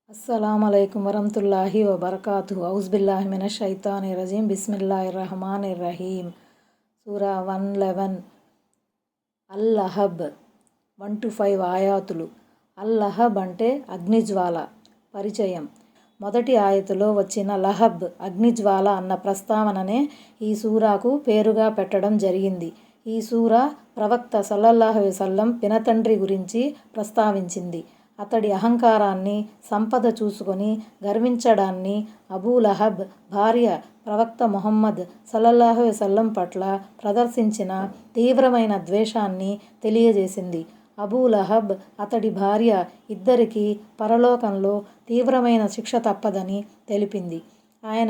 అస్సలాముఅలైకుం వరహ్మతుల్లాహి వబరకాతుహు ఔజుబిల్లాహి మినష్ షైతానిర్ రజీం బిస్మిల్లాహిర్ రహమానిర్ రహీం. సూరా 111 అల్-లహబ్ 1-5 ఆయాతులు. అల్-లహబ్ అంటే అగ్నిజ్వాల. పరిచయం. మొదటి ఆయతులో వచ్చిన లహబ్ అగ్నిజ్వాల అన్న ప్రస్తావననే ఈ సూరాకు పేరుగా పెట్టడం జరిగింది. ఈ సూరా ప్రవక్త సల్లల్లాహు అలైహి వసల్లం పినతండ్రి గురించి ప్రస్తావించింది. అతడి అహంకారాన్ని, సంపద చూసుకొని గర్వించడాన్ని, అబూలహబ్ భార్య ప్రవక్త ముహమ్మద్ సల్లల్లాహు అలైహి వసల్లం పట్ల ప్రదర్శించిన తీవ్రమైన ద్వేషాన్ని తెలియజేసింది. అబూలహబ్, అతడి భార్య ఇద్దరికీ పరలోకంలో తీవ్రమైన శిక్ష తప్పదని తెలిపింది.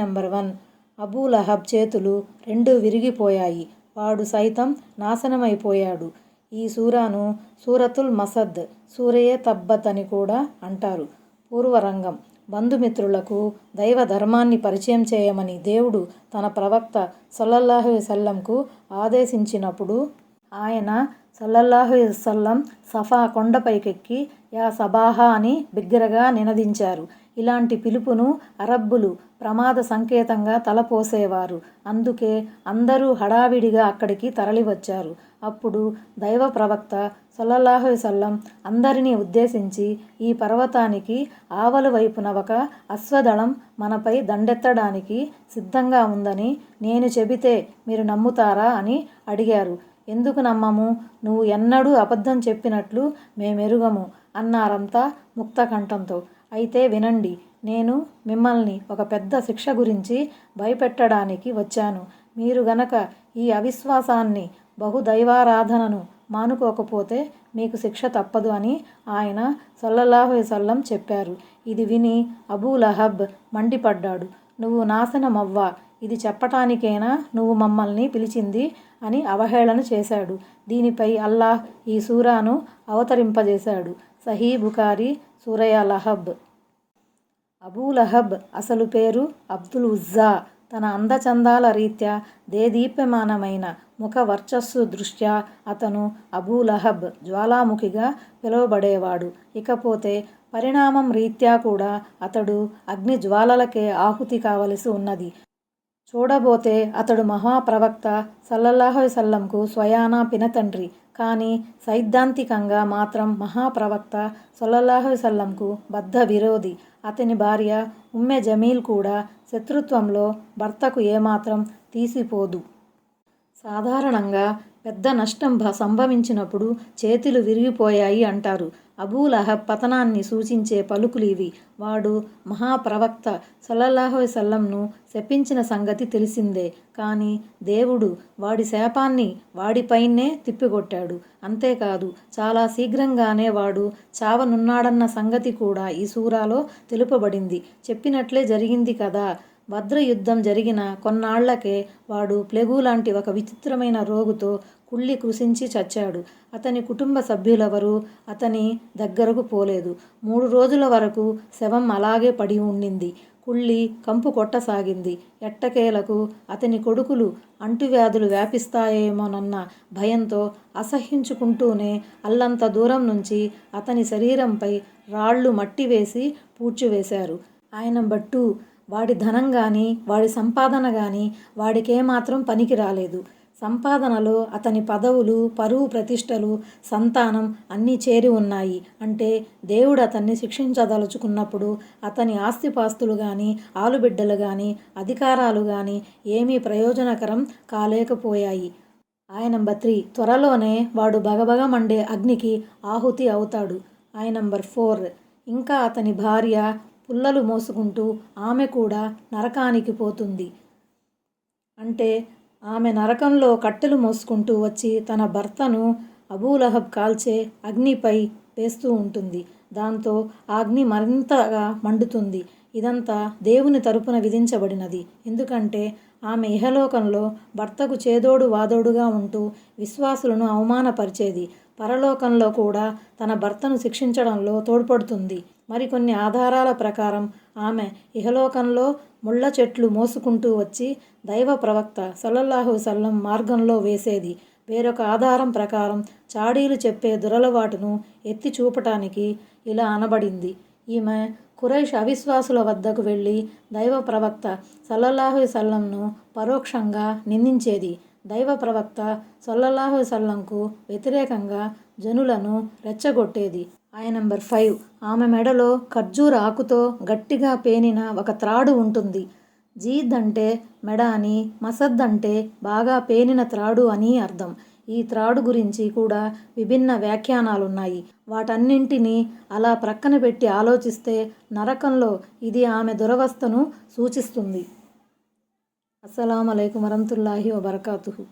నంబర్ 1. అబూలహబ్ చేతులు 2 విరిగిపోయాయి. వాడు సైతం నాశనమైపోయాడు. ఈ సూరాను సూరతుల్ మసద్, సూరయే తబ్బత్ అని కూడా అంటారు. పూర్వరంగం. బంధుమిత్రులకు దైవ ధర్మాన్ని పరిచయం చేయమని దేవుడు తన ప్రవక్త సల్లల్లాహు అలైహి వసల్లంకు ఆదేశించినప్పుడు ఆయన సల్లల్లాహు అలైహి వసల్లం సఫా కొండపైకెక్కి యా సబాహా అని బిగ్గరగా నినదించారు. ఇలాంటి పిలుపును అరబ్బులు ప్రమాద సంకేతంగా తలపోసేవారు. అందుకే అందరూ హడావిడిగా అక్కడికి తరలివచ్చారు. అప్పుడు దైవ ప్రవక్త సల్లల్లాహు అలైహి వసల్లం అందరినీ ఉద్దేశించి, ఈ పర్వతానికి ఆవలి వైపున ఒక అశ్వదళం మనపై దండెత్తడానికి సిద్ధంగా ఉందని నేను చెబితే మీరు నమ్ముతారా అని అడిగారు. ఎందుకు నమ్మము? నువ్వు ఎన్నడూ అబద్ధం చెప్పినట్లు మేమెరుగము అన్నారంతా ముక్తకంఠంతో. అయితే వినండి, నేను మిమ్మల్ని ఒక పెద్ద శిక్ష గురించి భయపెట్టడానికి వచ్చాను. మీరు గనక ఈ అవిశ్వాసాన్ని, బహుదైవారాధనను మానుకోకపోతే మీకు శిక్ష తప్పదు అని ఆయన సల్లల్లాహు అలైహి వసల్లం చెప్పారు. ఇది విని అబూలహబ్ మండిపడ్డాడు. నువ్వు నాశనమవ్వా, ఇది చెప్పటానికేనా నువ్వు మమ్మల్ని పిలిచింది అని అవహేళన చేశాడు. దీనిపై అల్లాహ్ ఈ సూరాను అవతరింపజేశాడు. సహీ బుఖారీ. సూరయ లహబ్. అబూలహబ్ అసలు పేరు అబ్దుల్ ఉజ్జా. తన అందచందాల రీత్యా, దేదీప్యమానమైన ముఖ వర్చస్సు దృష్ట్యా అతను అబూలహబ్ జ్వాలాముఖిగా పిలువబడేవాడు. ఇకపోతే పరిణామం రీత్యా కూడా అతడు అగ్ని జ్వాలలకే ఆహుతి కావలసి ఉన్నది. చూడబోతే అతడు మహాప్రవక్త సల్లల్లాహు అలైహి వసల్లంకు స్వయానా పినతండ్రి. కానీ సైద్ధాంతికంగా మాత్రం మహాప్రవక్త సల్లల్లాహు అలైహి వసల్లంకు బద్ధ విరోధి. అతని భార్య ఉమ్మె జమీల్ కూడా శత్రుత్వంలో భర్తకు ఏమాత్రం తీసిపోదు. సాధారణంగా పెద్ద నష్టం సంభవించినప్పుడు చేతులు విరిగిపోయాయి అంటారు. అబూలహబ్ పతనాన్ని సూచించే పలుకులు ఇవి. వాడు మహాప్రవక్త సల్లల్లాహు అలైహి వసల్లంను శపించిన సంగతి తెలిసిందే. కానీ దేవుడు వాడి శాపాన్ని వాడిపైనే తిప్పికొట్టాడు. అంతేకాదు, చాలా శీఘ్రంగానే వాడు చావనున్నాడన్న సంగతి కూడా ఈ సూరాలో తెలుపబడింది. చెప్పినట్లే జరిగింది కదా. బద్ర్ యుద్ధం జరిగిన కొన్నాళ్లకే వాడు ప్లెగు లాంటి ఒక విచిత్రమైన రోగుతో కుళ్ళి కృశించి చచ్చాడు. అతని కుటుంబ సభ్యులెవరూ అతని దగ్గరకు పోలేదు. 3 రోజుల వరకు శవం అలాగే పడి ఉండింది. కుళ్ళి కంపు కొట్టసాగింది. ఎట్టకేలకు అతని కొడుకులు అంటువ్యాధులు వ్యాపిస్తాయేమోనన్న భయంతో అసహ్యించుకుంటూనే అల్లంత దూరం నుంచి అతని శరీరంపై రాళ్లు, మట్టి వేసి పూడ్చివేశారు. నంబర్ 2. వాడి ధనం గాని, వాడి సంపాదన గాని వాడికేమాత్రం పనికి రాలేదు. సంపాదనలో అతని పదవులు, పరువు ప్రతిష్టలు, సంతానం అన్నీ చేరి ఉన్నాయి. అంటే దేవుడు అతన్ని శిక్షించదలుచుకున్నప్పుడు అతని ఆస్తిపాస్తులు గాని, ఆలుబిడ్డలు గాని, అధికారాలు గాని ఏమీ ప్రయోజనకరం కాలేకపోయాయి. నంబర్ 3. త్వరలోనే వాడు బగబగ మండే అగ్నికి ఆహుతి అవుతాడు. నంబర్ 4. ఇంకా అతని భార్య పుల్లలు మోసుకుంటూ ఆమె కూడా నరకానికి పోతుంది. అంటే ఆమె నరకంలో కట్టెలు మోసుకుంటూ వచ్చి తన భర్తను అబూలహబ్ కాల్చే అగ్నిపై వేస్తూ ఉంటుంది. దాంతో ఆ అగ్ని మరింతగా మండుతుంది. ఇదంతా దేవుని తరపున విధించబడినది. ఎందుకంటే ఆమె ఇహలోకంలో భర్తకు చేదోడు వాదోడుగా ఉంటూ విశ్వాసులను అవమానపరిచేది. పరలోకంలో కూడా తన భర్తను శిక్షించడంలో తోడ్పడుతుంది. మరికొన్ని ఆధారాల ప్రకారం ఆమె ఇహలోకంలో ముళ్ళ చెట్లు మోసుకుంటూ వచ్చి దైవ ప్రవక్త సల్లల్లాహు అలైహి వసల్లం మార్గంలో వేసేది. వేరొక ఆధారం ప్రకారం చాడీలు చెప్పే దురలవాటును ఎత్తి చూపటానికి ఇలా అనబడింది. ఈమె ఖురైష్ అవిశ్వాసుల వద్దకు వెళ్ళి దైవ ప్రవక్త సల్లల్లాహు అలైహి వసల్లంను పరోక్షంగా నిందించేది. దైవ ప్రవక్త సల్లల్లాహు అలైహి వసల్లంకు వ్యతిరేకంగా జనులను రెచ్చగొట్టేది. ఆయన నెంబర్ 5. ఆమె మెడలో ఖర్జూర ఆకుతో గట్టిగా పేనిన ఒక త్రాడు ఉంటుంది. జీద్ అంటే మెడ అని, మసద్ అంటే బాగా పేనిన త్రాడు అని అర్థం. ఈ త్రాడు గురించి కూడా విభిన్న వ్యాఖ్యానాలున్నాయి. వాటన్నింటినీ అలా ప్రక్కన పెట్టి ఆలోచిస్తే నరకంలో ఇది ఆమె దురవస్థను సూచిస్తుంది. అస్సలాము అలైకుం వరహ్మతుల్లాహి వబరకాతుహు.